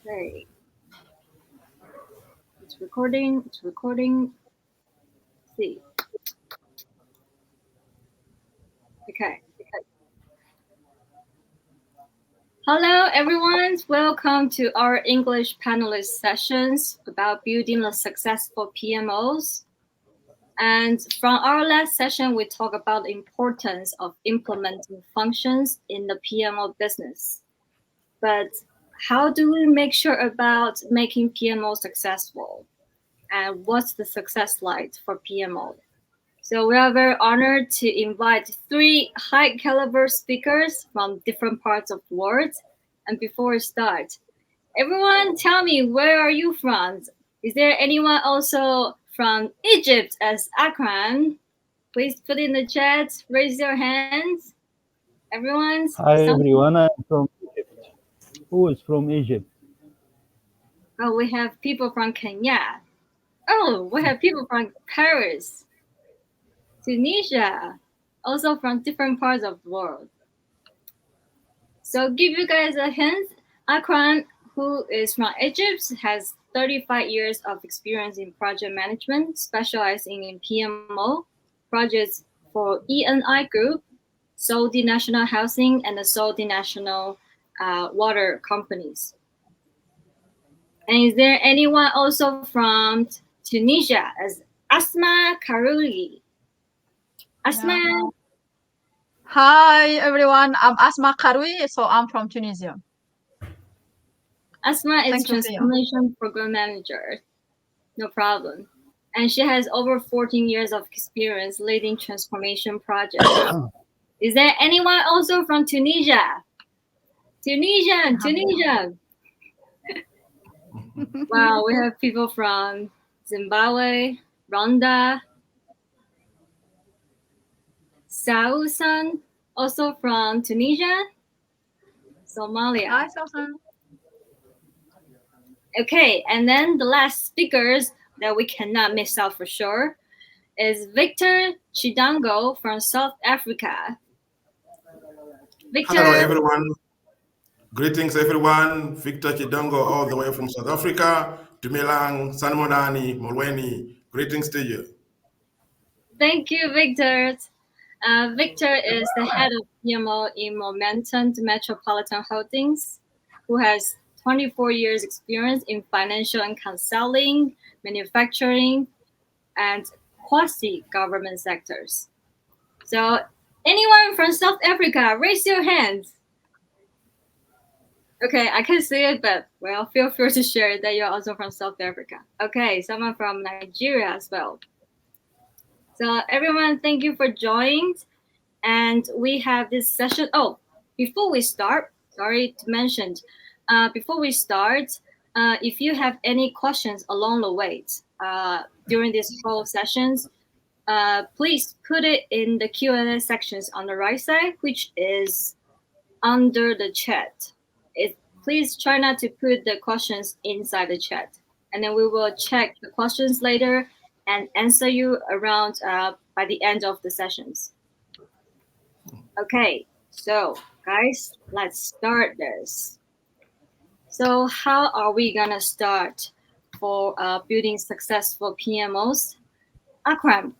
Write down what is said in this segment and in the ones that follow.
Okay. It's recording. It's recording. Let's see. Okay. Hello, everyone. Welcome to our English panelist sessions about building the successful PMOs. And from our last session, we talked about the importance of implementing functions in the PMO business. But how do we make sure about making PMO successful? And what's the success like for PMO? So we are very honored to invite three high caliber speakers from different parts of the world. And before we start, everyone tell me, where are you from? Is there anyone also from Egypt as Akram? Please put in the chat, raise your hands. Everyone's Hi some. everyone, I'm from Egypt. Who is from Egypt? Oh, we have people from Kenya. Oh, we have people from Paris, Tunisia, also from different parts of the world. So give you guys a hint. Akram, who is from Egypt, has 35 years of experience in project management, specializing in PMO projects for ENI Group, Saudi National Housing, and the Saudi National Water companies. And is there anyone also from Tunisia as Asma Karouli? Asma, Yeah. Hi everyone, I'm Asma Karoui, so I'm from Tunisia. Asma is Thank you, Thea. Transformation Program Manager. No problem. And she has over 14 years of experience leading transformation projects. Is there anyone also from Tunisia? Tunisian. Wow, we have people from Zimbabwe, Rwanda, Sausan, also from Tunisia, Somalia. Hi, Sausan. Okay, and then the last speakers that we cannot miss out for sure is Victor Chidango from South Africa. Victor. Hello, everyone. Greetings, everyone. Victor Chidongo, all the way from South Africa, Dumelang, Sanmonani, Molweni. Greetings to you. Thank you, Victor. Victor is the head of PMO in Momentum Metropolitan Holdings, who has 24 years experience in financial and consulting, manufacturing, and quasi-government sectors. So anyone from South Africa, raise your hands. Okay, I can see it, but well, feel free to share that you're also from South Africa. Okay, someone from Nigeria as well. So everyone, thank you for joining. And we have this session. Oh, before we start, sorry to mention, before we start, if you have any questions along the way during this whole sessions, please put it in the Q&A sections on the right side, which is under the chat. Please try not to put the questions inside the chat, and then we will check the questions later and answer you around by the end of the sessions. Okay, so guys, let's start this. So how are we gonna start for building successful PMOs? Akram,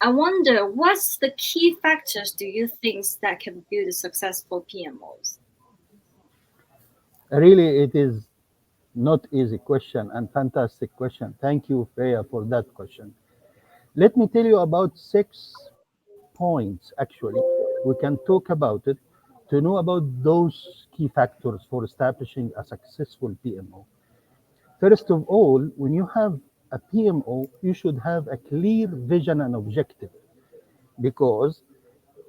I wonder what's the key factors do you think that can build successful PMOs? Really, it is not easy question and fantastic question. Thank you, Freya, for that question. Let me tell you about 6 points, actually. We can talk about it to know about those key factors for establishing a successful PMO. First of all, when you have a PMO, you should have a clear vision and objective, because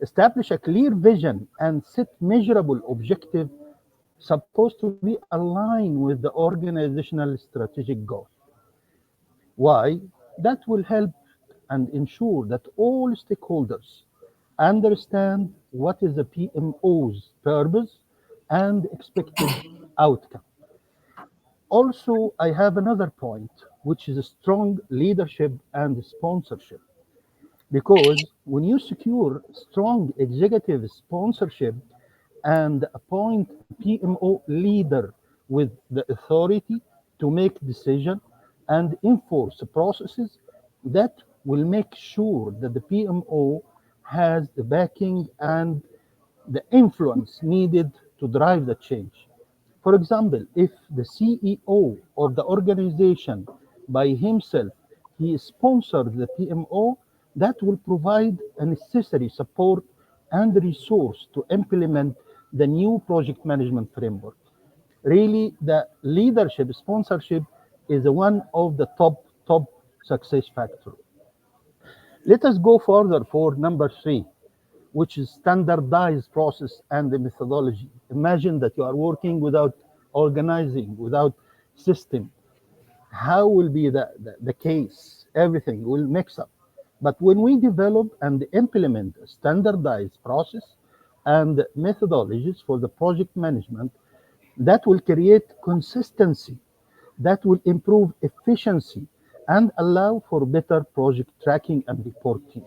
establish a clear vision and set measurable objective supposed to be aligned with the organizational strategic goal. Why? That will help and ensure that all stakeholders understand what is the PMO's purpose and expected outcome. Also, I have another point, which is strong leadership and sponsorship. Because when you secure strong executive sponsorship and appoint a PMO leader with the authority to make decisions and enforce processes that will make sure that the PMO has the backing and the influence needed to drive the change. For example, if the CEO of the organization by himself he sponsors the PMO, that will provide a necessary support and resource to implement the new project management framework. Really, the leadership sponsorship is one of the top success factors. Let us go further for number 3, which is standardized process and the methodology. Imagine that you are working without organizing, without system. How will be the case? Everything will mix up. But when we develop and implement a standardized process and methodologies for the project management, that will create consistency, that will improve efficiency, and allow for better project tracking and reporting.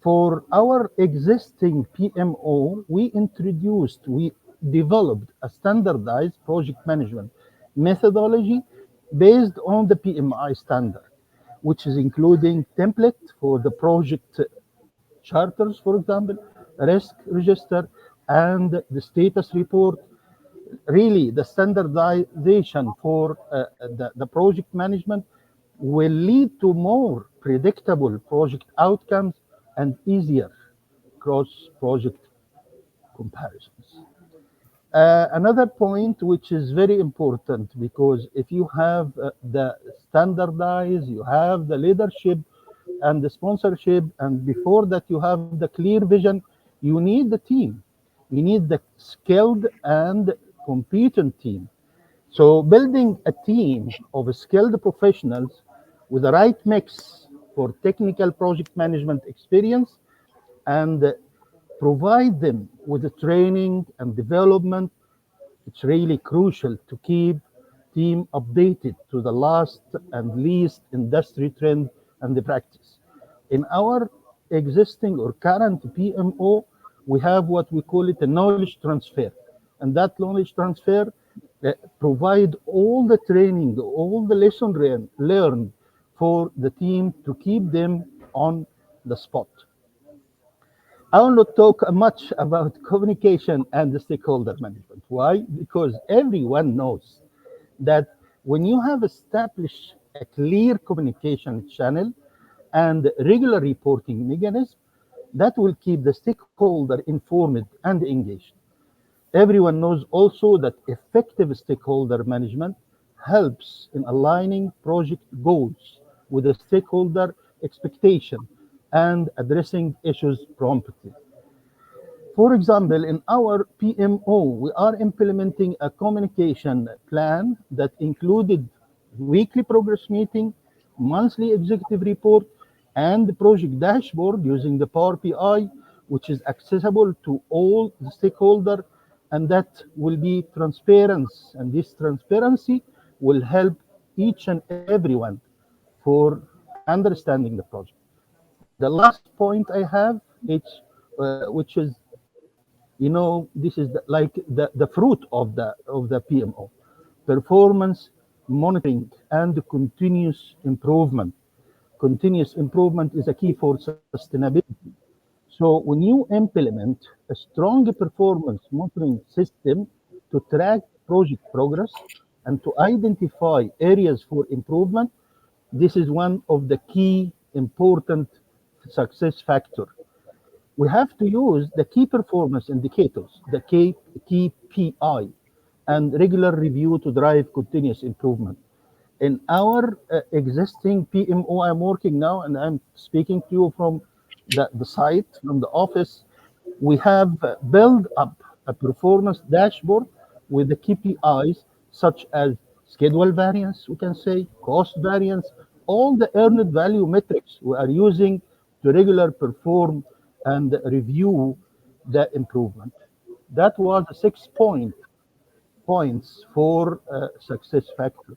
For our existing PMO, we developed a standardized project management methodology based on the PMI standard, which is including template for the project charters, for example, risk register, and the status report. Really, the standardization for the project management will lead to more predictable project outcomes and easier cross-project comparisons. Another point which is very important, because if you have the standardized, you have the leadership and the sponsorship, and before that you have the clear vision, you need the team. You need the skilled and competent team. So building a team of skilled professionals with the right mix for technical project management experience and provide them with the training and development, it's really crucial to keep team updated to the last and least industry trend and the practice. In our existing or current PMO, we have what we call it a knowledge transfer. And that knowledge transfer provide all the training, all the lessons learned for the team to keep them on the spot. I will not talk much about communication and the stakeholder management. Why? Because everyone knows that when you have established a clear communication channel and regular reporting mechanism, that will keep the stakeholder informed and engaged. Everyone knows also that effective stakeholder management helps in aligning project goals with the stakeholder expectation and addressing issues promptly. For example, in our PMO, we are implementing a communication plan that included weekly progress meeting, monthly executive report, and project dashboard using the Power BI, which is accessible to all the stakeholders, and that will be transparent. And this transparency will help each and everyone for understanding the project. The last point I have, which is, this is the fruit of the PMO, performance monitoring and continuous improvement. Continuous improvement is a key for sustainability. So when you implement a strong performance monitoring system to track project progress and to identify areas for improvement, this is one of the key important success factor. We have to use the key performance indicators, the KPI, and regular review to drive continuous improvement. In our existing PMO I'm working now, and I'm speaking to you from the site, from the office, we have built up a performance dashboard with the KPIs such as schedule variance, we can say, cost variance, all the earned value metrics we are using to regularly perform and review the improvement. That was 6 points for success factor.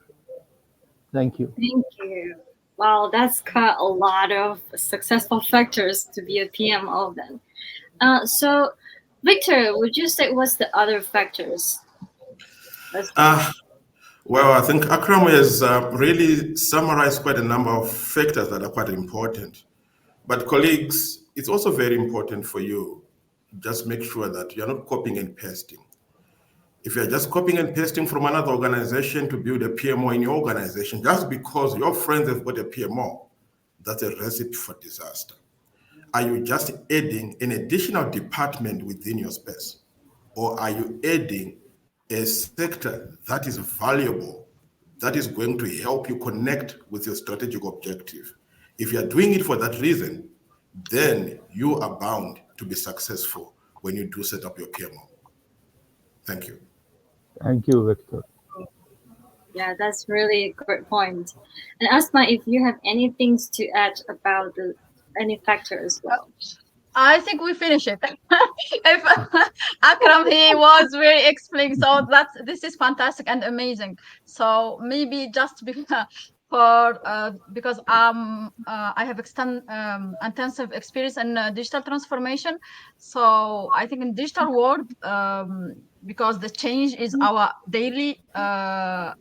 Thank you. Thank you. Wow, that's got a lot of successful factors to be a PMO then. So, Victor, would you say what's the other factors Well, I think Akram has really summarized quite a number of factors that are quite important. But colleagues, it's also very important for you, just make sure that you're not copying and pasting. If you're just copying and pasting from another organization to build a PMO in your organization, just because your friends have got a PMO, that's a recipe for disaster. Are you just adding an additional department within your space? Or are you adding a sector that is valuable, that is going to help you connect with your strategic objective? If you're doing it for that reason, then you are bound to be successful when you do set up your PMO. Thank you. Thank you, Victor. Yeah, that's really a great point. And Asma, if you have any things to add about any factor as well. I think we finish it. If Akram, he was very explaining, so this is fantastic and amazing. So maybe just because I have intensive experience in digital transformation. So I think in digital world, because the change is our daily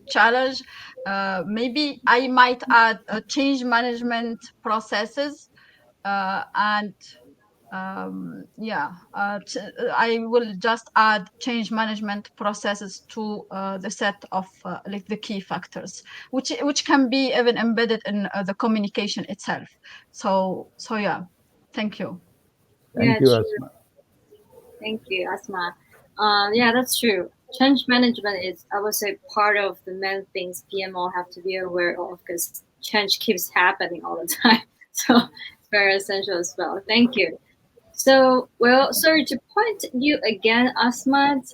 challenge, maybe I might add change management processes and I will just add change management processes to the set of like the key factors, which can be even embedded in the communication itself. So yeah, thank you. Thank you, Asma. Thank you, Asma. Yeah, that's true. Change management is, I would say, part of the main things PMO have to be aware of, because change keeps happening all the time. So it's very essential as well. Thank you. So, well, sorry to point you again, Asmat.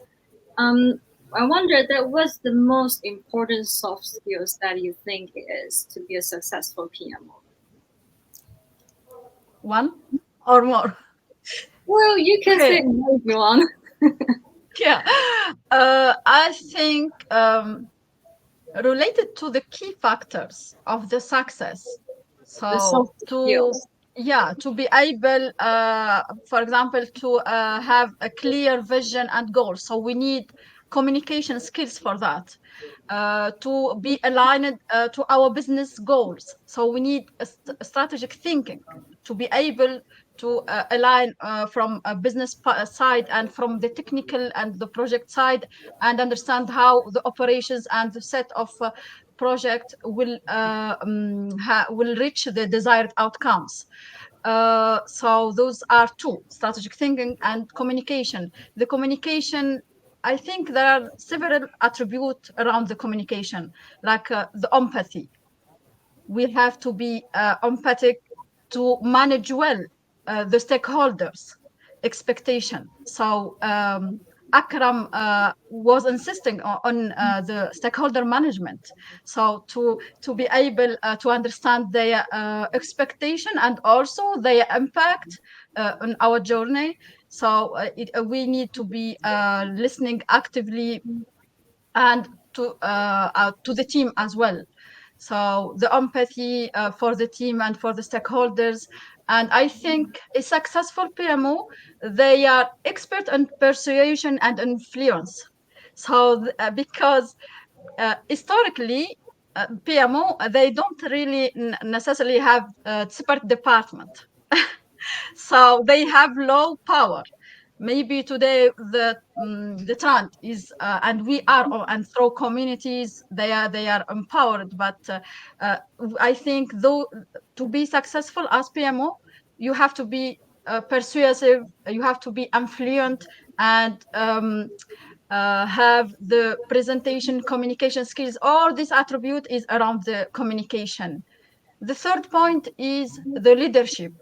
I wonder that what's the most important soft skills that you think is to be a successful PMO? One or more? Well, you can say if you want. Yeah, I think related to the key factors of the success. So to be able, for example, to have a clear vision and goal. So we need communication skills for that, to be aligned to our business goals. So we need a strategic thinking to be able to align from a business side and from the technical and the project side, and understand how the operations and the set of project will reach the desired outcomes. So those are two: strategic thinking and communication. The communication, I think there are several attributes around the communication, like the empathy. We have to be empathic to manage well the stakeholders' expectation. So Akram was insisting on the stakeholder management. So to be able to understand their expectation and also their impact on our journey. So we need to be listening actively and to the team as well. So the empathy for the team and for the stakeholders. And I think a successful PMO, they are expert in persuasion and influence. So because historically, PMO, they don't really necessarily have a separate department. So they have low power. Maybe today the trend is, and we are, and through communities, they are empowered. But I think though, to be successful as PMO, you have to be persuasive, you have to be influent, and have the presentation communication skills. All this attribute is around the communication. The third point is the leadership,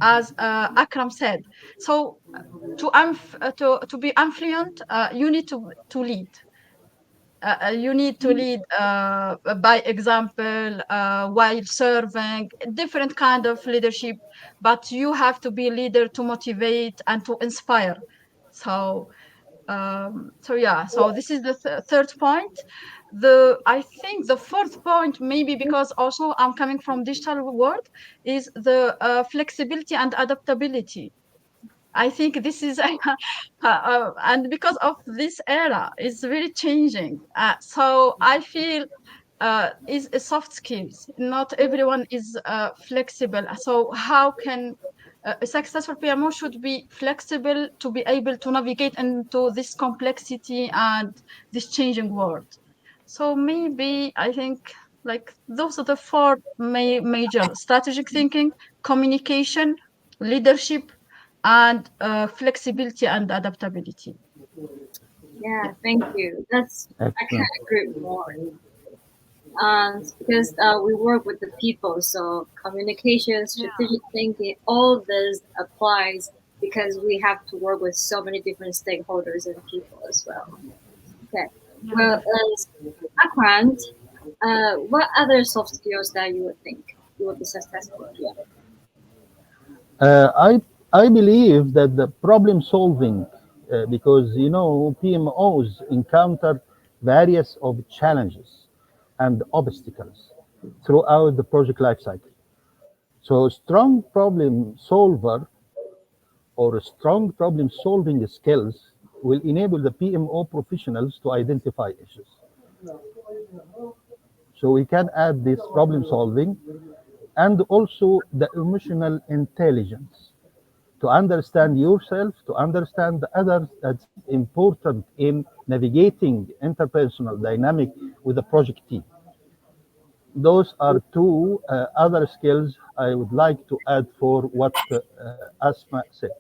as Akram said. So to be influent, you need to lead. You need to lead by example, while serving different kind of leadership, but you have to be a leader to motivate and to inspire. So this is the third point. I think the fourth point, maybe because also I'm coming from digital world, is the flexibility and adaptability. I think this is, and because of this era, it's really changing. So I feel is a soft skills. Not everyone is flexible. So how can a successful PMO should be flexible to be able to navigate into this complexity and this changing world? So maybe I think like those are the four major: strategic thinking, communication, leadership, and flexibility and adaptability. Yeah, thank you. I Excellent. can't agree more. Because we work with the people, so communication, strategic thinking, all this applies because we have to work with so many different stakeholders and people as well. Okay. Well, Akram, what other soft skills that you would think you would be successful at? Yeah. I believe that the problem solving, because PMOs encounter various of challenges and obstacles throughout the project lifecycle. So a strong problem solver or a strong problem solving skills will enable the PMO professionals to identify issues. So we can add this problem solving and also the emotional intelligence to understand yourself, to understand the others. That's important in navigating interpersonal dynamic with the project team. Those are two other skills I would like to add for what Asma said.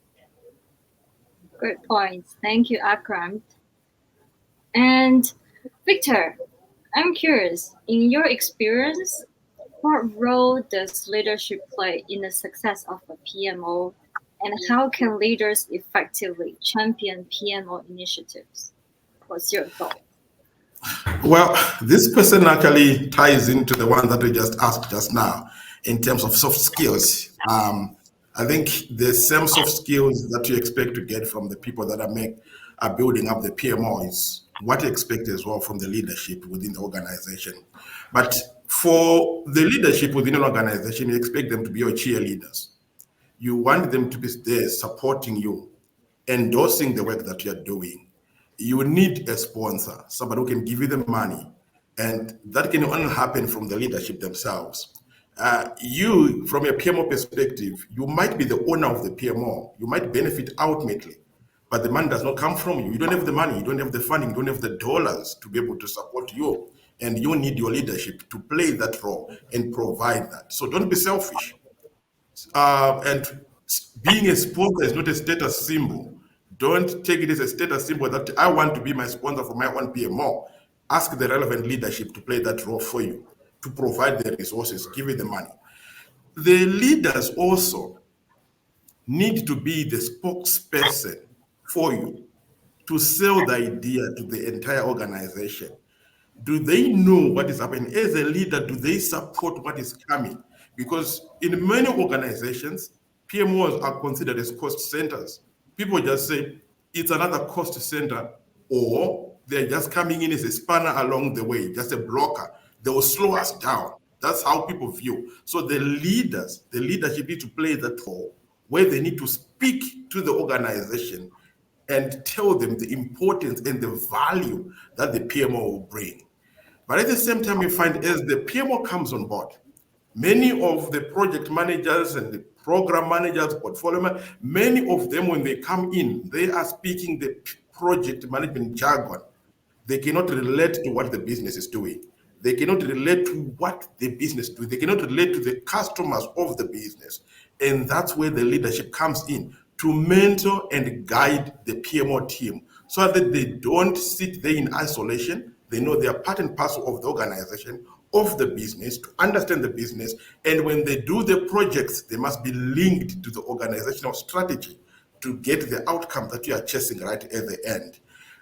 Good points. Thank you, Akram. And Victor, I'm curious, in your experience, what role does leadership play in the success of a PMO, and how can leaders effectively champion PMO initiatives? What's your thought? Well, this question actually ties into the one that we just asked just now in terms of soft skills. I think the same soft skills that you expect to get from the people that are building up the PMO is what you expect as well from the leadership within the organization. But for the leadership within an organization, you expect them to be your cheerleaders. You want them to be there supporting you, endorsing the work that you're doing. You need a sponsor, somebody who can give you the money, and that can only happen from the leadership themselves. You, from a PMO perspective, you might be the owner of the PMO. You might benefit ultimately, but the money does not come from you. You don't have the money, you don't have the funding, you don't have the dollars to be able to support you. And you need your leadership to play that role and provide that. So don't be selfish. And being a sponsor is not a status symbol. Don't take it as a status symbol that I want to be my sponsor for my own PMO. Ask the relevant leadership to play that role for you, to provide the resources, give you the money. The leaders also need to be the spokesperson for you to sell the idea to the entire organization. Do they know what is happening? As a leader, do they support what is coming? Because in many organizations, PMOs are considered as cost centers. People just say it's another cost center, or they're just coming in as a spanner along the way, just a blocker. They will slow us down. That's how people view. So the leadership need to play that role where they need to speak to the organization and tell them the importance and the value that the PMO will bring. But at the same time, you find as the PMO comes on board, many of the project managers and the program managers, portfolio managers, many of them, when they come in, they are speaking the project management jargon. They cannot relate to what the business is doing. They cannot relate to what the business do. They cannot relate to the customers of the business. And that's where the leadership comes in to mentor and guide the PMO team so that they don't sit there in isolation. They know they are part and parcel of the organization, of the business, to understand the business. And when they do the projects, they must be linked to the organizational strategy to get the outcome that you are chasing right at the end.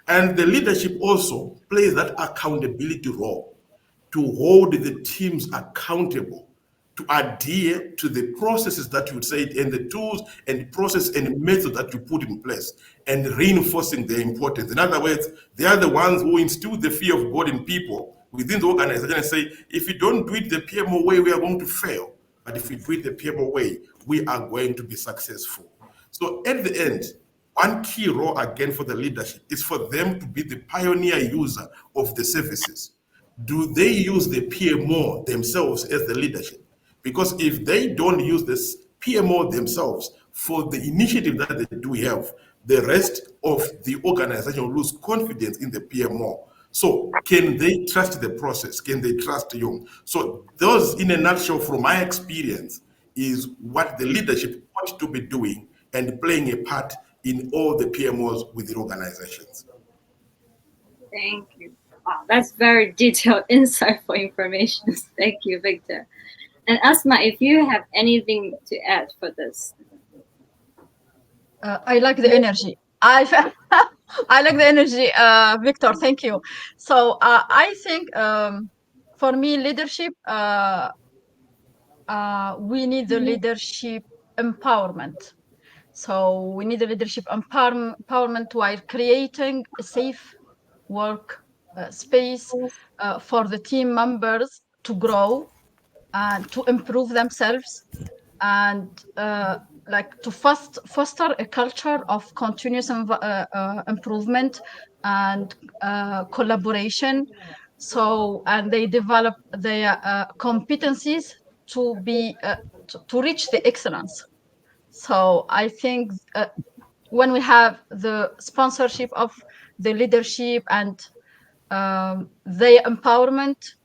And the leadership also plays that accountability role to hold the teams accountable, to adhere to the processes that you say and the tools and process and method that you put in place, and reinforcing their importance. In other words, they are the ones who instill the fear of God in people within the organization and say, if you don't do it the PMO way, we are going to fail. But if we do it the PMO way, we are going to be successful. So at the end, one key role again for the leadership is for them to be the pioneer user of the services. Do they use the PMO themselves as the leadership? Because if they don't use this PMO themselves for the initiative that they do have, the rest of the organization will lose confidence in the PMO. So can they trust the process? Can they trust you? So those, in a nutshell, from my experience, is what the leadership ought to be doing and playing a part in all the PMOs within organizations. Thank you. Wow, that's very detailed, insightful information. Thank you, Victor. And Asma, if you have anything to add for this. I like the energy. I like the energy, Victor. Thank you. So I think for me, leadership. We need the leadership empowerment. So we need the leadership empowerment while creating a safe work space for the team members to grow and to improve themselves, and like to foster a culture of continuous improvement and collaboration. So, and they develop their competencies to be to reach the excellence. So I think when we have the sponsorship of the leadership and their empowerment,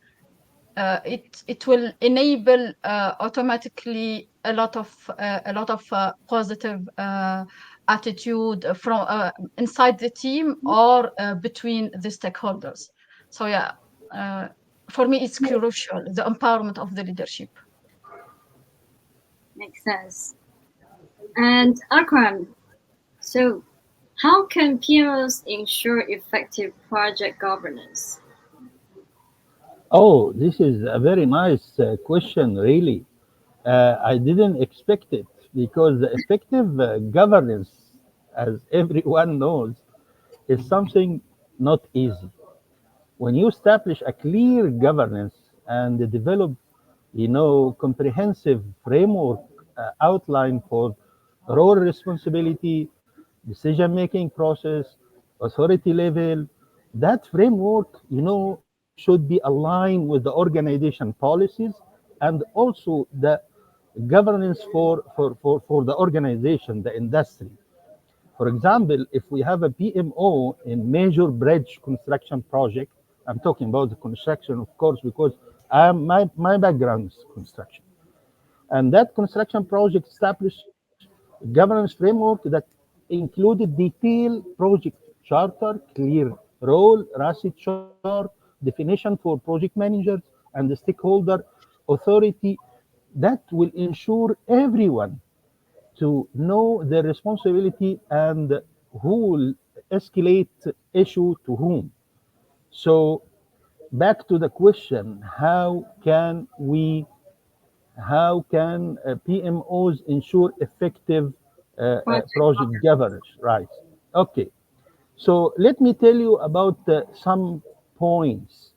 it will enable automatically a lot of positive attitude from inside the team or between the stakeholders. So yeah, for me it's crucial, the empowerment of the leadership. Makes sense. And Akram, so how can PMOs ensure effective project governance? Oh, this is a very nice question, really. I didn't expect it because the effective governance, as everyone knows, is something not easy. When you establish a clear governance and develop, comprehensive framework outline for role responsibility, decision-making process, authority level, that framework, should be aligned with the organization policies and also the governance for the organization, the industry. For example, if we have a PMO in major bridge construction project, I'm talking about the construction, of course, because my background is construction. And that construction project established governance framework that included detailed project charter, clear role, RACI chart, definition for project managers and the stakeholder authority that will ensure everyone to know their responsibility and who will escalate issue to whom. So back to the question, how can PMOs ensure effective project governance? Right. Okay. So let me tell you about some points.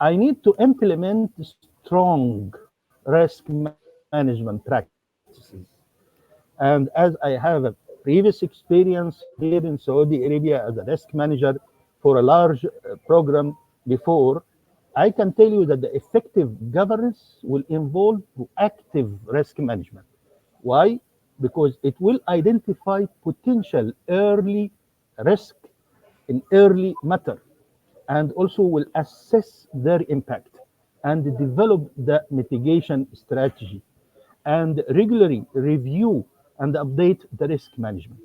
I need to implement strong risk management practices. And as I have a previous experience here in Saudi Arabia as a risk manager for a large program before, I can tell you that the effective governance will involve proactive risk management. Why? Because it will identify potential early risk in early matter and also will assess their impact and develop the mitigation strategy and regularly review and update the risk management.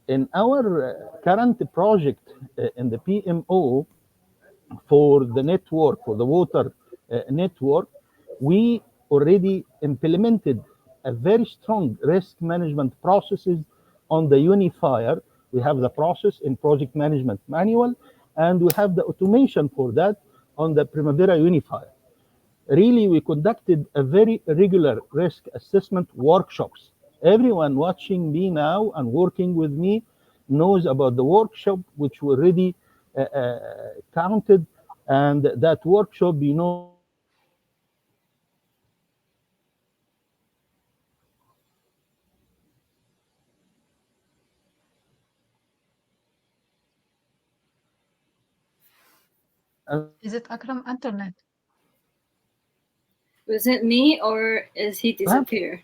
In our current project in the PMO for the network, for the water network, we already implemented a very strong risk management processes on the unifier. We have the process in project management manual, and we have the automation for that on the Primavera unifier. Really, we conducted a very regular risk assessment workshops. Everyone watching me now and working with me knows about the workshop which we already counted, and that workshop, Is it Akram internet? Was it me or is he disappear?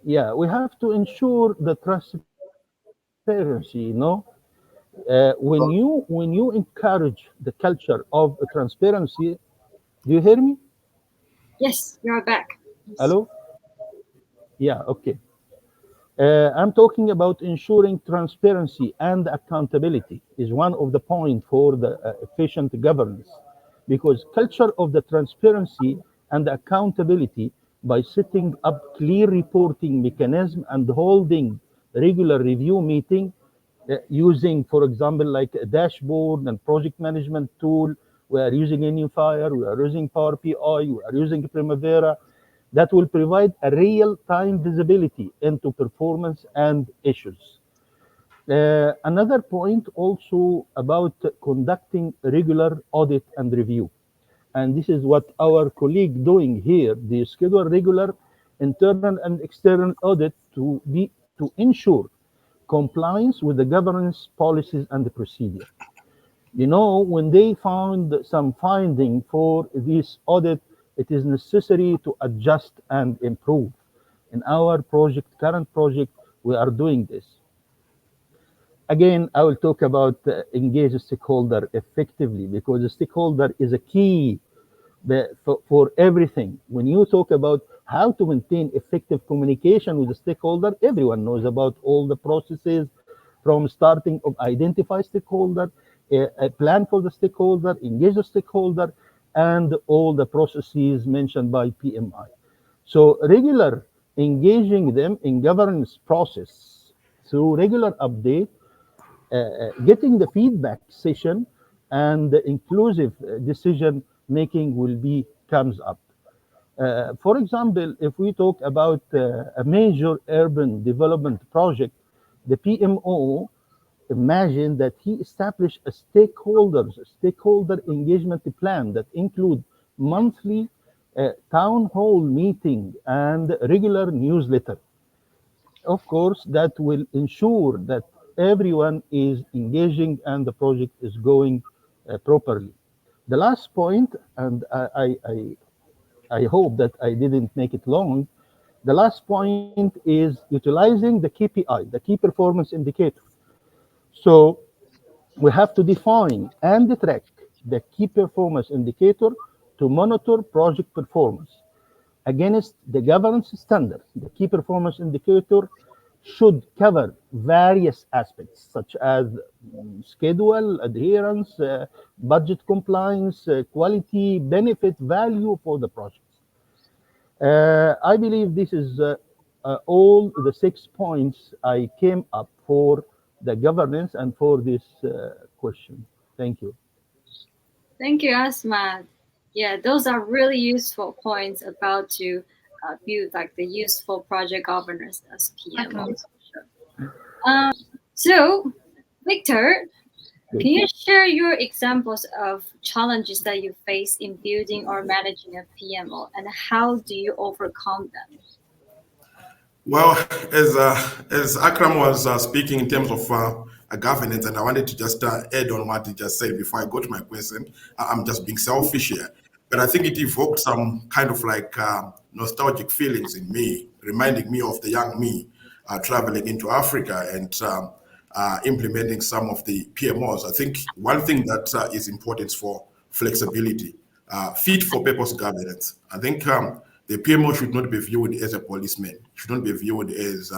Yeah, we have to ensure the transparency. When you encourage the culture of transparency, do you hear me? Yes, you're back. Hello? Yeah, okay. I'm talking about ensuring transparency and accountability is one of the points for the efficient governance, because culture of the transparency and accountability by setting up clear reporting mechanism and holding regular review meeting using, for example, like a dashboard and project management tool. We are using Unifier, we are using Power BI, we are using Primavera, that will provide a real-time visibility into performance and issues. Another point also about conducting regular audit and review. And this is what our colleague doing here. They schedule regular internal and external audit to ensure compliance with the governance policies and the procedure. When they found some finding for this audit, it is necessary to adjust and improve. In our current project, we are doing this. Again, I will talk about engage a stakeholder effectively, because the stakeholder is a key for everything. When you talk about how to maintain effective communication with the stakeholder, everyone knows about all the processes from starting of identify stakeholder, a plan for the stakeholder, engage the stakeholder, and all the processes mentioned by PMI. So regular engaging them in governance process through regular update, getting the feedback session, and the inclusive decision making will be comes up. For example, if we talk about a major urban development project, the PMO imagine that he established a stakeholder engagement plan that include monthly town hall meeting and regular newsletter. Of course, that will ensure that everyone is engaging and the project is going properly. The last point, and I hope that I didn't make it long. The last point is utilizing the KPI, the key performance indicator. So we have to define and track the key performance indicator to monitor project performance against the governance standard. The key performance indicator should cover various aspects such as schedule, adherence, budget compliance, quality, benefit, value for the project. I believe this is all the 6 points I came up for the governance and for this question. Thank you. Thank you, Asma. Yeah, those are really useful points about to build like the useful project governance as PMOs. So, Victor, Good. can you share your examples of challenges that you face in building or managing a PMO, and how do you overcome them? Well, as Akram was speaking in terms of governance, and I wanted to just add on what he just said before I go to my question. I'm just being selfish here, but I think it evoked some kind of like nostalgic feelings in me, reminding me of the young me traveling into Africa and implementing some of the PMOs. I think one thing that is important for flexibility, fit for purpose governance. I think the PMO should not be viewed as a policeman, should not be viewed as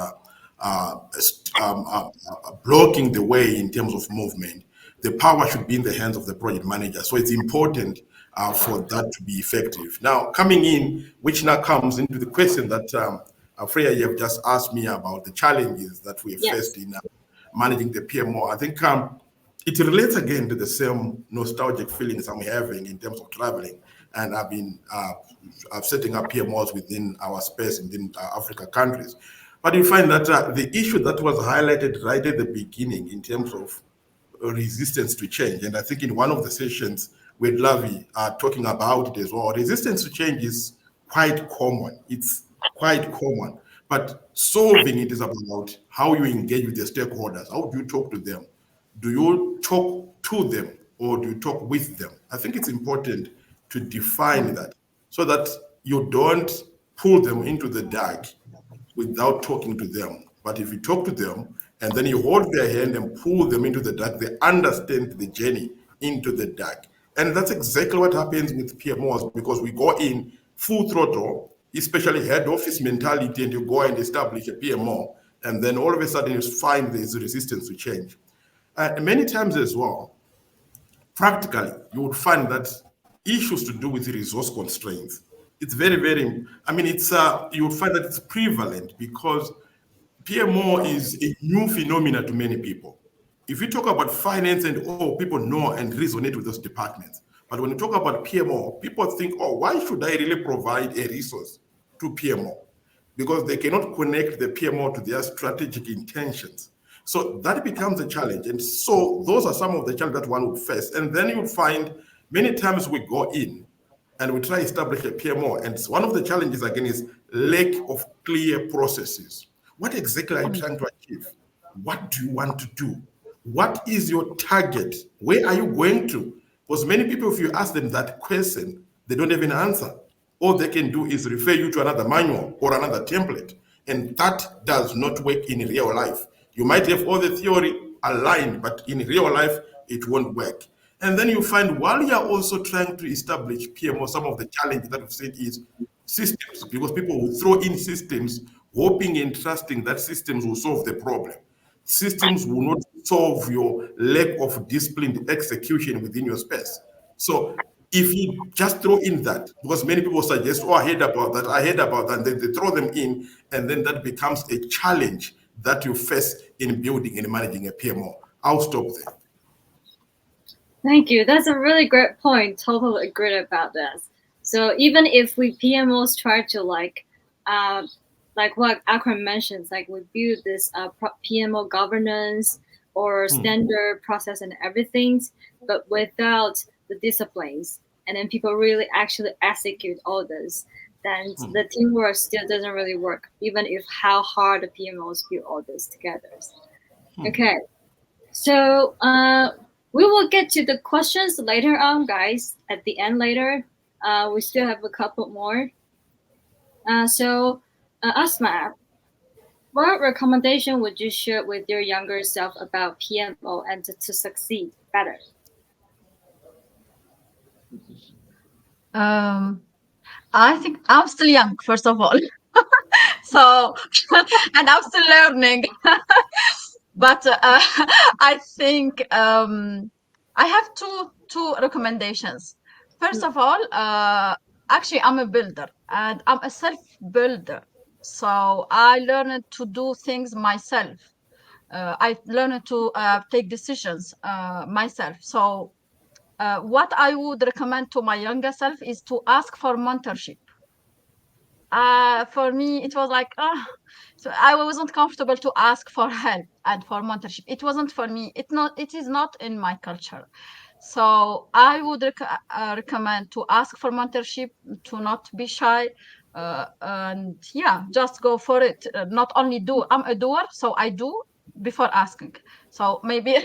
blocking the way in terms of movement. The power should be in the hands of the project manager. So it's important for that to be effective. Now, coming in, which now comes into the question that Freya, you have just asked me about the challenges that we have faced in managing the PMO. I think it relates again to the same nostalgic feelings I'm having in terms of traveling. And I've been setting up PMOs within our space within Africa countries. But you find that the issue that was highlighted right at the beginning in terms of resistance to change, and I think in one of the sessions with Lavi talking about it as well, resistance to change is quite common. It's quite common. But solving it is about how you engage with the stakeholders. How do you talk to them? Do you talk to them or do you talk with them? I think it's important to define that so that you don't pull them into the dark without talking to them. But if you talk to them and then you hold their hand and pull them into the dark, they understand the journey into the dark. And that's exactly what happens with PMOs, because we go in full throttle, especially head office mentality, and you go and establish a PMO, and then all of a sudden you find there's resistance to change. Many times as well, practically, you would find that issues to do with resource constraints, it's very, very, I mean, it's you would find that it's prevalent because PMO is a new phenomenon to many people. If you talk about finance and people know and resonate with those departments. But when you talk about PMO, people think, why should I really provide a resource to PMO? Because they cannot connect the PMO to their strategic intentions. So that becomes a challenge. And so those are some of the challenges that one would face. And then you would find many times we go in and we try to establish a PMO. And one of the challenges, again, is lack of clear processes. What exactly are you trying to achieve? What do you want to do? What is your target? Where are you going to? Because many people, if you ask them that question, they don't even answer. All they can do is refer you to another manual or another template. And that does not work in real life. You might have all the theory aligned, but in real life, it won't work. And then you find while you're also trying to establish PMO, some of the challenges that we've said is systems, because people will throw in systems hoping and trusting that systems will solve the problem. Systems will not solve your lack of disciplined execution within your space. So if you just throw in that, because many people suggest, I heard about that, and then they throw them in, and then that becomes a challenge that you face in building and managing a PMO. I'll stop there. Thank you. That's a really great point. Totally agree about this. So even if we PMOs try to like what Akram mentions, like we build this PMO governance or standard process and everything, but without the disciplines, and then people really actually execute all this, then the teamwork still doesn't really work, even if how hard the PMOs build all this together. Okay, so we will get to the questions later on, guys, at the end later. We still have a couple more. So Asma, what recommendation would you share with your younger self about PMO and to succeed better? I think I'm still young, first of all. So, and I'm still learning. But I think I have two recommendations. First of all, actually, I'm a builder and I'm a self-builder. So I learned to do things myself. I learned to take decisions myself. So what I would recommend to my younger self is to ask for mentorship. For me, it was like, so I wasn't comfortable to ask for help and for mentorship. It wasn't for me. It is not in my culture. So I would recommend to ask for mentorship, to not be shy, and yeah, just go for it. Not only do. I'm a doer, so I do before asking. So maybe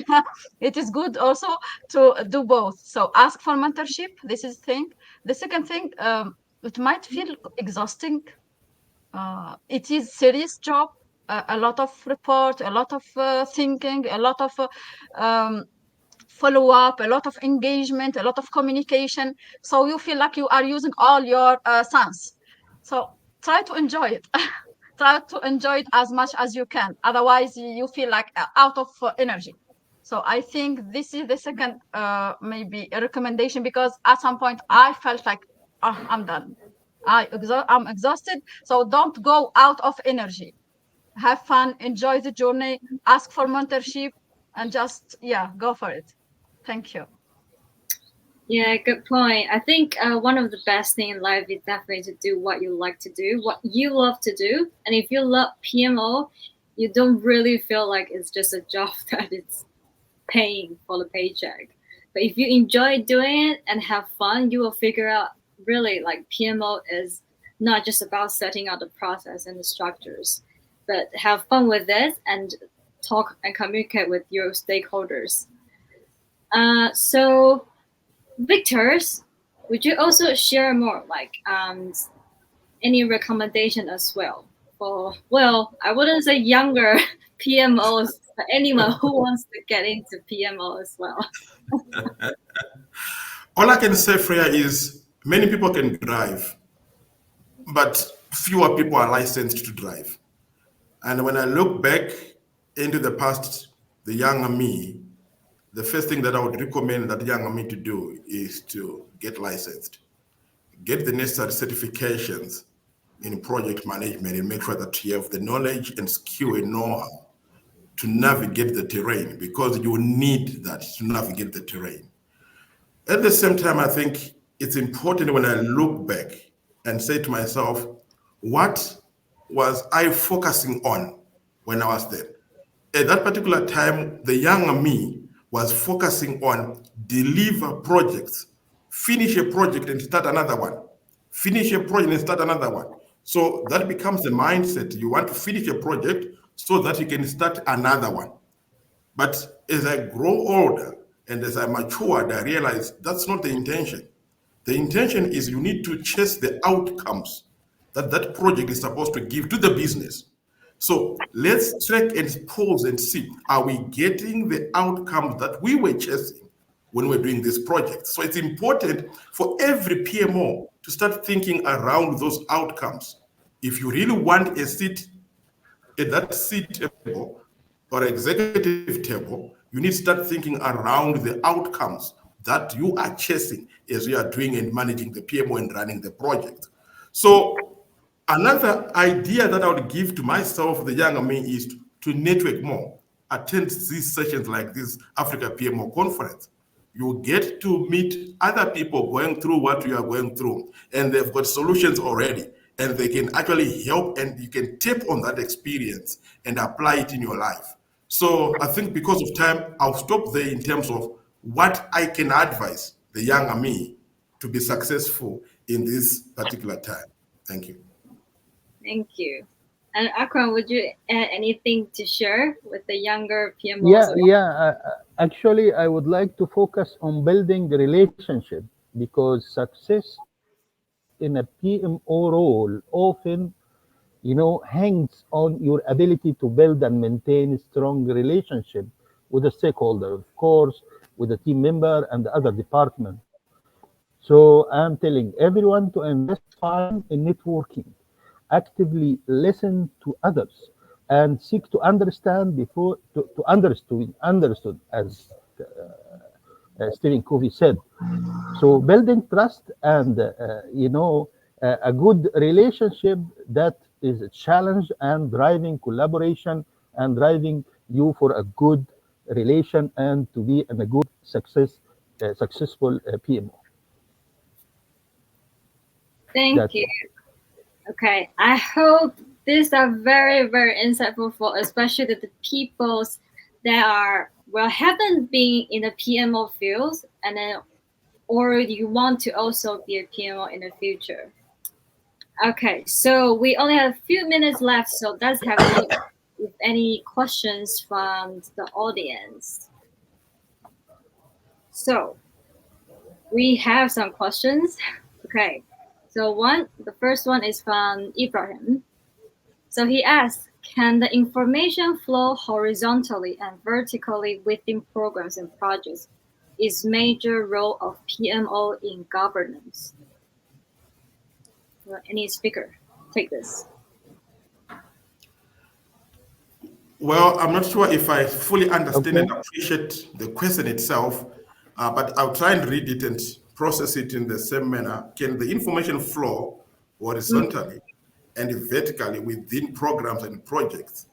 it is good also to do both. So ask for mentorship. This is the thing. The second thing, it might feel exhausting. It is serious job, a lot of report, a lot of thinking, a lot of follow up, a lot of engagement, a lot of communication. So you feel like you are using all your sense. So try to enjoy it. Try to enjoy it as much as you can. Otherwise, you feel like out of energy. So I think this is the second maybe a recommendation, because at some point I felt like, I'm done. I'm exhausted. So don't go out of energy. Have fun, enjoy the journey, ask for mentorship, and just, go for it. Thank you. Yeah, good point. I think one of the best things in life is definitely to do what you like to do, what you love to do. And if you love PMO, you don't really feel like it's just a job that it's paying for the paycheck. But if you enjoy doing it and have fun, you will figure out really like PMO is not just about setting out the process and the structures, but have fun with it and talk and communicate with your stakeholders. So, Victor's, would you also share more, like any recommendation as well for, well, I wouldn't say younger PMOs, but anyone who wants to get into PMO as well? All I can say, Freya, is many people can drive, but fewer people are licensed to drive. And when I look back into the past, the younger me, the first thing that I would recommend that younger me to do is to get licensed, get the necessary certifications in project management, and make sure that you have the knowledge and skill and know-how to navigate the terrain, because you need that to navigate the terrain. At the same time, I think it's important when I look back and say to myself, what was I focusing on when I was there? At that particular time, the younger me was focusing on deliver projects, finish a project and start another one, finish a project and start another one. So that becomes the mindset. You want to finish a project so that you can start another one. But as I grow older and as I matured, I realized that's not the intention. The intention is you need to chase the outcomes that that project is supposed to give to the business. So let's track and pause and see, are we getting the outcomes that we were chasing when we're doing this project? So it's important for every PMO to start thinking around those outcomes. If you really want a seat at that seat table or executive table, you need to start thinking around the outcomes that you are chasing as you are doing and managing the PMO and running the project. So another idea that I would give to myself, the younger me, is to network more, attend these sessions like this Africa PMO conference. You get to meet other people going through what you are going through, and they've got solutions already, and they can actually help, and you can tap on that experience and apply it in your life. So I think because of time, I'll stop there in terms of what I can advise the younger me to be successful in this particular time. Thank you. Thank you. And Akram, would you add anything to share with the younger PMOs? Actually, I would like to focus on building the relationship, because success in a PMO role often, hangs on your ability to build and maintain a strong relationship with the stakeholder, of course, with the team member and the other department. So I'm telling everyone to invest time in networking, actively listen to others, and seek to understand before to understood, as Stephen Covey said. So building trust and a good relationship that is a challenge and driving collaboration and driving you for a good relation and to be in a good successful PMO. Thank you. Okay, I hope these are very, very insightful for especially the people that are, well, haven't been in the PMO field, and then, or you want to also be a PMO in the future. Okay, so we only have a few minutes left, so let's have any questions from the audience. So we have some questions. Okay, so the first one is from Ibrahim. So he asks, can the information flow horizontally and vertically within programs and projects? Is major role of PMO in governance? Well, any speaker, take this. Well, I'm not sure if I fully understand and appreciate the question itself, but I'll try and read it and process it in the same manner. Can the information flow horizontally and vertically within programs and projects?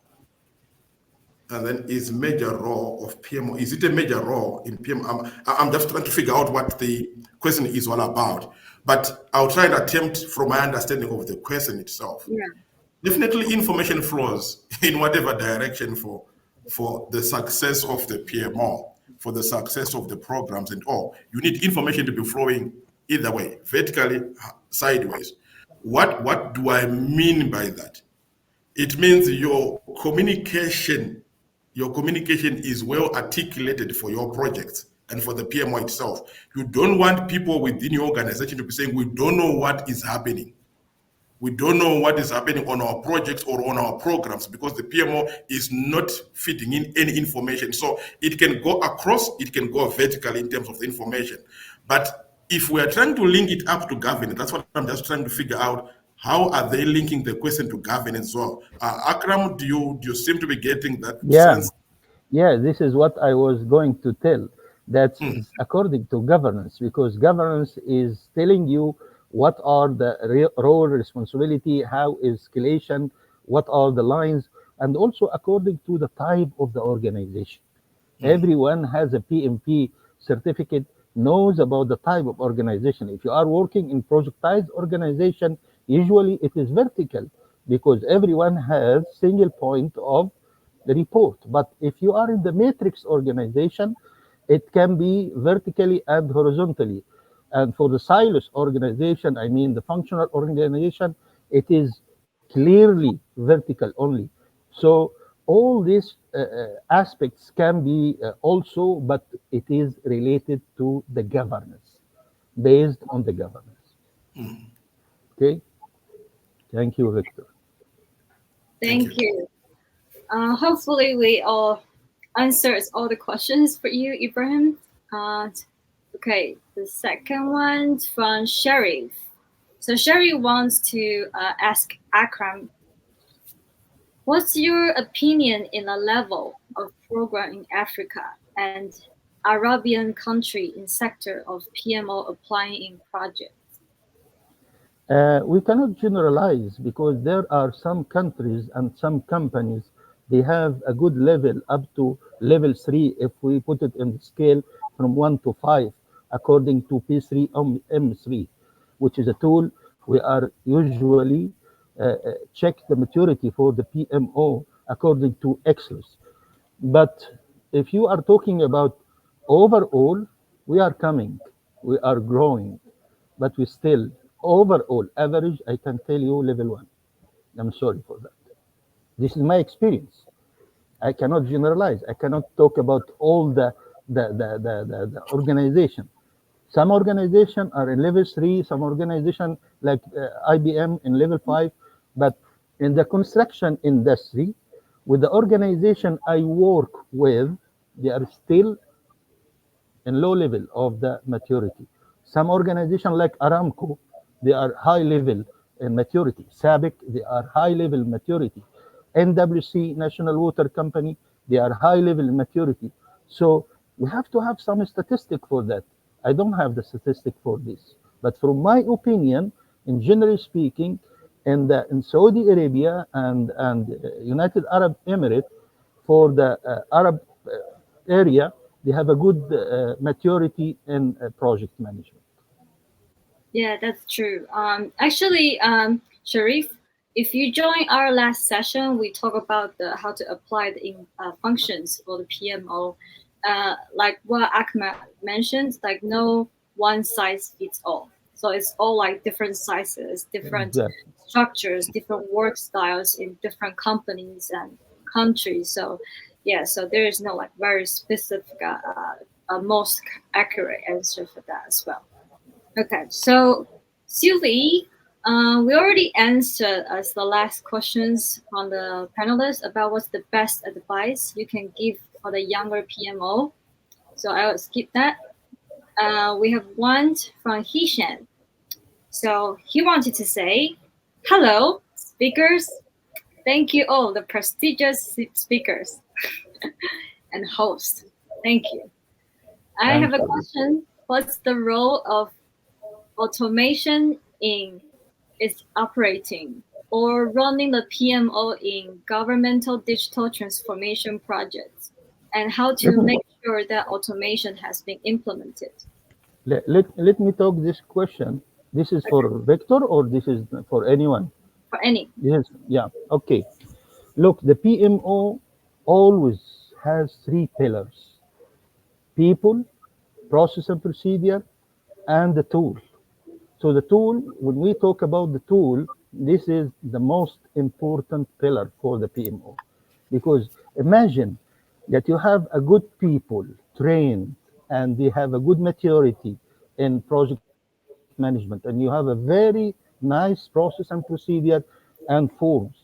And then is major role of PMO, is it a major role in PMO? I'm just trying to figure out what the question is all about, but I'll try and attempt from my understanding of the question itself. Yeah. Definitely information flows in whatever direction for the success of the PMO, for the success of the programs and all. You need information to be flowing either way, vertically, sideways. What do I mean by that? It means your communication is well articulated for your projects and for the PMO itself. You don't want people within your organization to be saying, we don't know what is happening. We don't know what is happening on our projects or on our programs, because the PMO is not feeding in any information. So it can go across, it can go vertically in terms of the information. But if we are trying to link it up to governance, that's what I'm just trying to figure out. How are they linking the question to governance as well? Akram, do you seem to be getting that sense? Yeah, this is what I was going to tell. That's according to governance, because governance is telling you what are the role, responsibility, how is escalation, what are the lines, and also according to the type of the organization. Everyone has a PMP certificate, knows about the type of organization. If you are working in projectized organization, usually it is vertical, because everyone has single point of the report. But if you are in the matrix organization, it can be vertically and horizontally. And for the silos organization, I mean the functional organization, it is clearly vertical only. So all these aspects can be also, but it is related to the governance, based on the governance. Okay. Thank you, Victor. Thank you. Hopefully we all answered all the questions for you, Ibrahim. Okay, the second one from Sharif. So Sharif wants to ask Akram, what's your opinion in the level of program in Africa and Arabian country in sector of PMO applying in projects? We cannot generalize, because there are some countries and some companies, they have a good level up to level 3 if we put it in the scale from 1 to 5 according to P3 M3, which is a tool we are usually check the maturity for the PMO according to Exelos. But if you are talking about overall, we are coming, we are growing, but we still overall average, I can tell you level 1. I'm sorry for that. This is my experience. I cannot generalize. I cannot talk about all the organization. Some organization are in level 3, some organization like IBM in level 5, but in the construction industry, with the organization I work with, they are still in low level of the maturity. Some organization like Aramco, they are high level in maturity. SABIC, they are high level maturity. NWC, National Water Company, they are high level maturity. So we have to have some statistic for that. I don't have the statistic for this. But from my opinion, in generally speaking, in Saudi Arabia and United Arab Emirates, for the Arab area, they have a good maturity in project management. Yeah, that's true. Actually, Sharif, if you join our last session, we talk about how to apply the functions for the PMO. Like what Akmal mentioned, like no one size fits all. So it's all like different sizes, different structures, different work styles in different companies and countries. So yeah, so there is no like very specific, most accurate answer for that as well. Okay, so Sylvie, we already answered as the last questions from the panelists about what's the best advice you can give for the younger PMO. So I will skip that. We have one from Hishan. So he wanted to say, hello, speakers. Thank you all, the prestigious speakers and hosts. Thank you. I have a question. What's the role of automation in its operating or running the PMO in governmental digital transformation projects, and how to make sure that automation has been implemented? Let me talk this question. This is for Victor, or this is for anyone? For any. Yes, yeah, okay. Look, the PMO always has 3 pillars: people, process and procedure, and the tool. So the tool, when we talk about the tool, this is the most important pillar for the PMO. Because imagine that you have a good people trained and they have a good maturity in project management, and you have a very nice process and procedure and forms,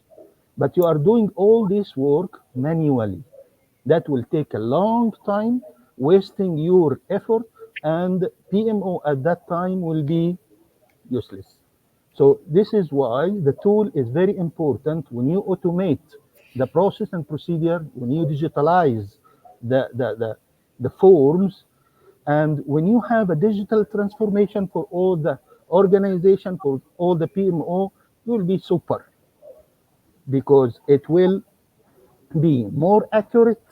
but you are doing all this work manually, that will take a long time, wasting your effort, and PMO at that time will be useless. So this is why the tool is very important. When you automate the process and procedure, when you digitalize the forms, and when you have a digital transformation for all the organization, for all the PMO, you will be super, because it will be more accurate,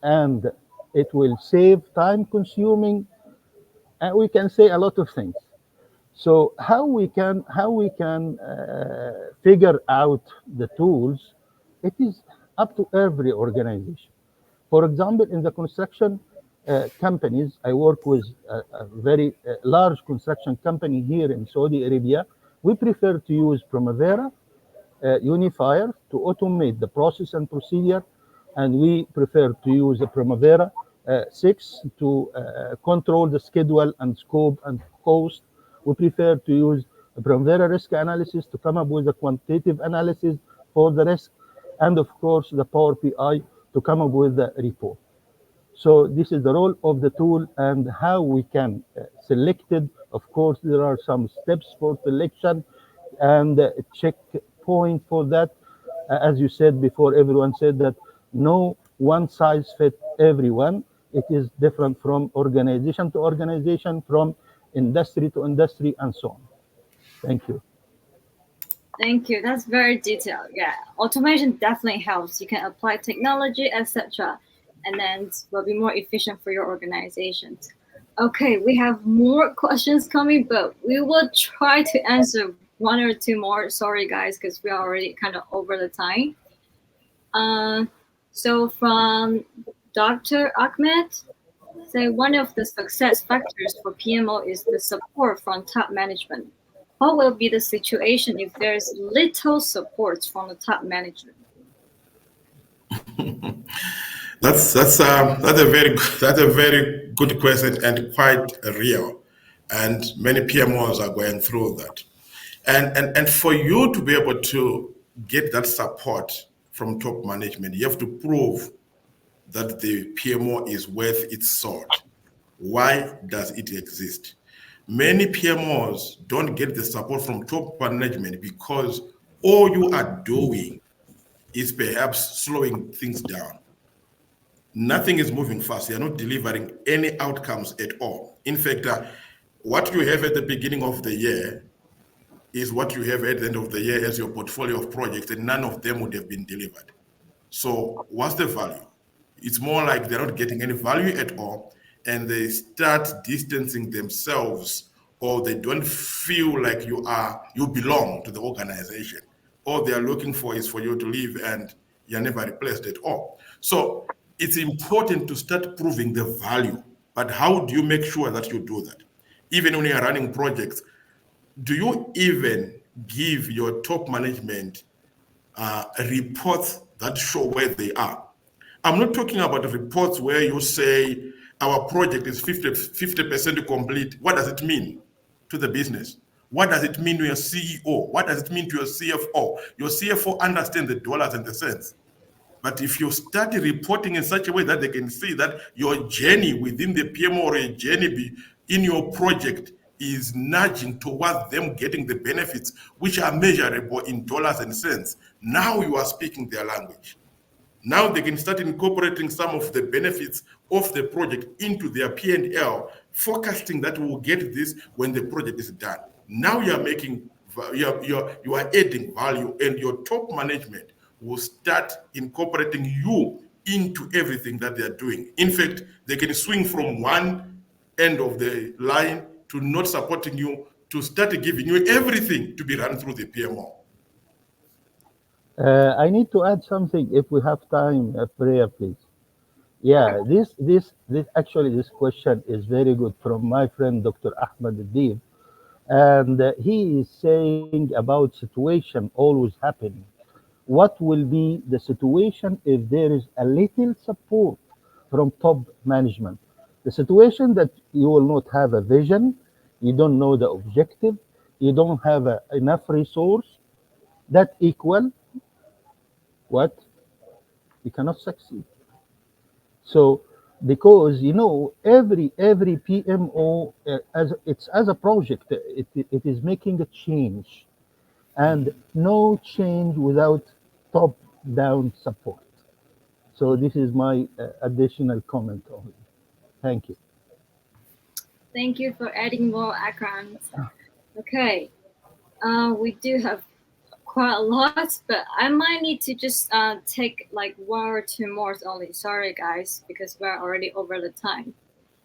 and it will save time consuming, and we can say a lot of things. So how we can figure out the tools? It is up to every organization. For example, in the construction companies, I work with a very large construction company here in Saudi Arabia. We prefer to use Primavera Unifier to automate the process and procedure, and we prefer to use the Primavera 6 to control the schedule and scope and cost. We prefer to use Primavera risk analysis to come up with a quantitative analysis for the risk, and of course the Power BI to come up with the report. So this is the role of the tool, and how we can select it. Of course, there are some steps for selection and checkpoint for that. As you said before, everyone said that no one size fit everyone. It is different from organization to organization, from industry to industry, and so on. Thank you. Thank you. That's very detailed. Yeah, automation definitely helps. You can apply technology, etc., and then will be more efficient for your organizations. Okay, we have more questions coming, but we will try to answer one or two more. Sorry, guys, because we are already kind of over the time. So from Dr. Ahmed, say one of the success factors for PMO is the support from top management. What will be the situation if there's little support from the top management? That's a very good question, and quite real. And many PMOs are going through that. And for you to be able to get that support from top management, you have to prove that the PMO is worth its salt. Why does it exist? Many PMOs don't get the support from top management because all you are doing is perhaps slowing things down. Nothing is moving fast. You're not delivering any outcomes at all. In fact, what you have at the beginning of the year is what you have at the end of the year as your portfolio of projects, and none of them would have been delivered. So what's the value? It's more like they're not getting any value at all, and they start distancing themselves, or they don't feel like you belong to the organization. All they are looking for is for you to leave, and you're never replaced at all. So it's important to start proving the value, but how do you make sure that you do that? Even when you're running projects, do you even give your top management reports that show where they are? I'm not talking about the reports where you say our project is 50% complete. What does it mean to the business? What does it mean to your CEO? What does it mean to your CFO? Your CFO understands the dollars and the cents. But if you start reporting in such a way that they can see that your journey within the PMO or a journey in your project is nudging towards them getting the benefits, which are measurable in dollars and cents, now you are speaking their language. Now they can start incorporating some of the benefits of the project into their P&L, forecasting that we will get this when the project is done. Now you are making, you are adding value, and your top management will start incorporating you into everything that they are doing. In fact, they can swing from one end of the line to not supporting you, to start giving you everything to be run through the PMO. I need to add something if we have time, Freya, please. Yeah, this question is very good from my friend Dr. Ahmed Adib, and he is saying about situation always happening. What will be the situation if there is a little support from top management? The situation that you will not have a vision, you don't know the objective, you don't have enough resource, that equal what? You cannot succeed. So because every PMO as a project, it is making a change, and no change without top down support. So this is my additional comment on it. Thank you. Thank you for adding more Akram. Okay, we do have quite a lot, but I might need to just take like 1 or 2 more only. Sorry, guys, because we're already over the time,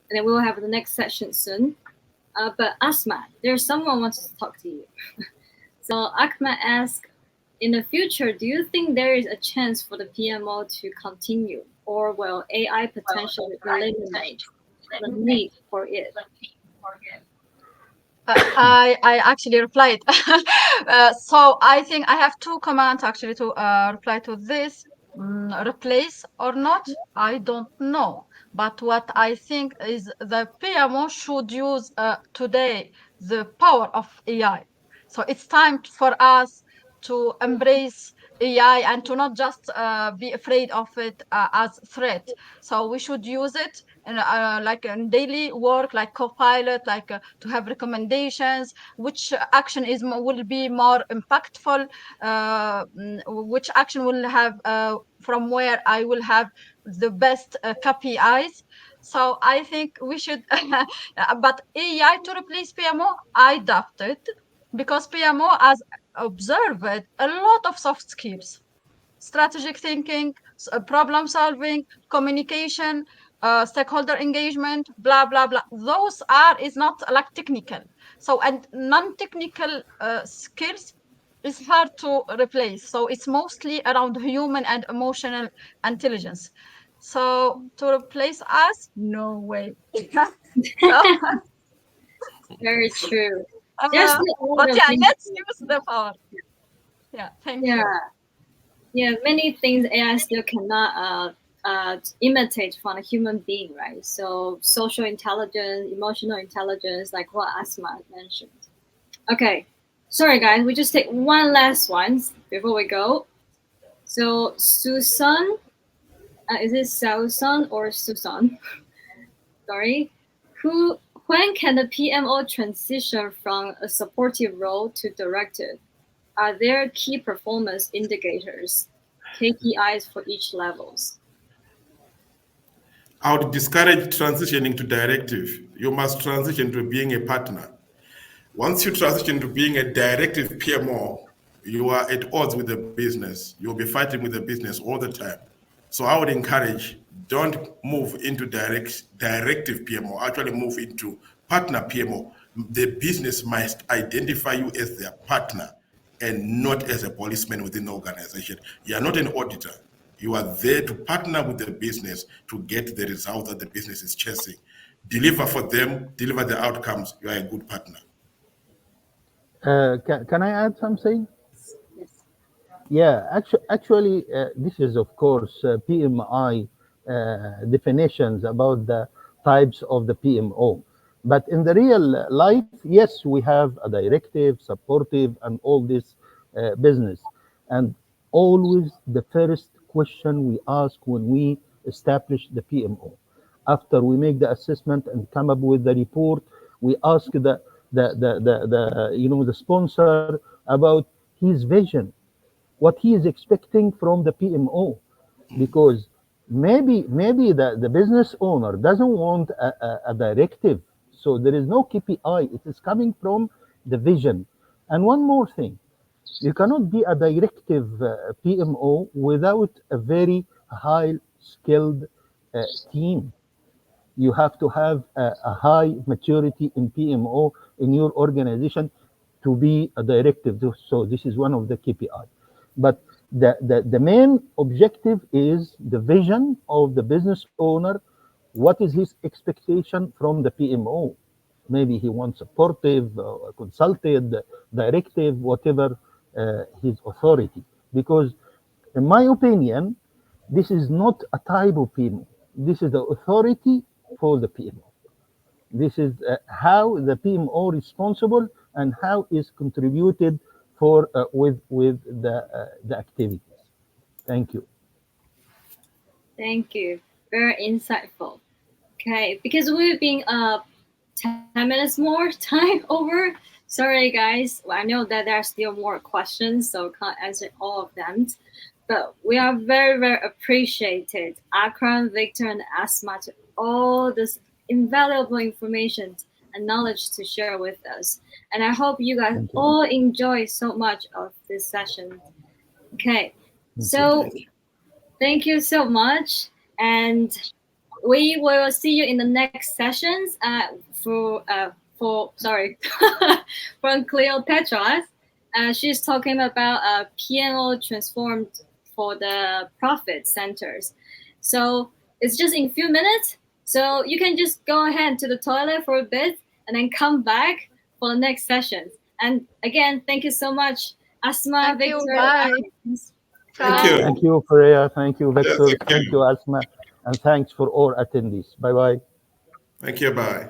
and then we will have the next session soon. But Asma, there's someone wants to talk to you. So Ahmed asked, in the future, do you think there is a chance for the PMO to continue, or will AI potentially eliminate the need for it? I actually replied. So I think I have 2 commands actually to reply to this. Replace or not, I don't know. But what I think is the PMO should use today the power of AI. So it's time for us to embrace AI and to not just be afraid of it as threat. So we should use it like in daily work, like Copilot, like to have recommendations, which action will be more impactful, which action will have from where I will have the best KPIs. So I think we should, but AI to replace PMO, I doubt it, because PMO has observed a lot of soft skills, strategic thinking, problem solving, communication, stakeholder engagement, blah blah blah. Those is not like technical. So and non-technical skills is hard to replace. So it's mostly around human and emotional intelligence. So to replace us, no way. So, Very true. There's but yeah, let's use the power. Yeah, thank you. Yeah, many things AI still cannot imitate from a human being, right? So social intelligence, emotional intelligence, like what Asma mentioned. Okay, sorry guys, we just take one last one before we go. So Susan, is it Susan or Susan? Sorry. When can the PMO transition from a supportive role to directive? Are there key performance indicators, KPIs for each levels? I would discourage transitioning to directive. You must transition to being a partner. Once you transition to being a directive PMO, you are at odds with the business. You'll be fighting with the business all the time. So I would encourage, don't move into directive PMO, actually move into partner PMO. The business must identify you as their partner and not as a policeman within the organization. You are not an auditor. You are there to partner with the business to get the result that the business is chasing. Deliver for them, deliver the outcomes. You are a good partner. Can I add something? Yes. Yeah, actually, this is of course PMI definitions about the types of the PMO. But in the real life, yes, we have a directive, supportive, and all this business. And always the first question we ask when we establish the PMO, after we make the assessment and come up with the report, we ask the sponsor about his vision, what he is expecting from the PMO, because maybe the business owner doesn't want a directive, so there is no KPI. It is coming from the vision. And one more thing, you cannot be a directive PMO without a very high skilled team. You have to have a high maturity in PMO in your organization to be a directive. So this is one of the KPI. But the main objective is the vision of the business owner. What is his expectation from the PMO? Maybe he wants supportive, consulted, directive, whatever his authority. Because in my opinion, this is not a type of PMO. This is the authority for the PMO. This is how the PMO responsible and how is contributed for with the activities. Thank you. Thank you. Very insightful. Okay, because we've been 10 minutes more time over. Sorry, guys. Well, I know that there are still more questions, so can't answer all of them. But we are very, very appreciated, Akram, Victor, and Asma, to all this invaluable information and knowledge to share with us. And I hope you guys all enjoy so much of this session. Okay, so thank you so much. And we will see you in the next sessions from Cleopatra. She's talking about PMO transformed for the profit centers. So it's just in a few minutes. So you can just go ahead to the toilet for a bit and then come back for the next sessions. And again, thank you so much, Asma, Thank you. Victor. Bye. Thank you. Thank you, Freya. Thank you, Victor. Thank you. Thank you, Asma. And thanks for all attendees. Bye-bye. Thank you. Bye.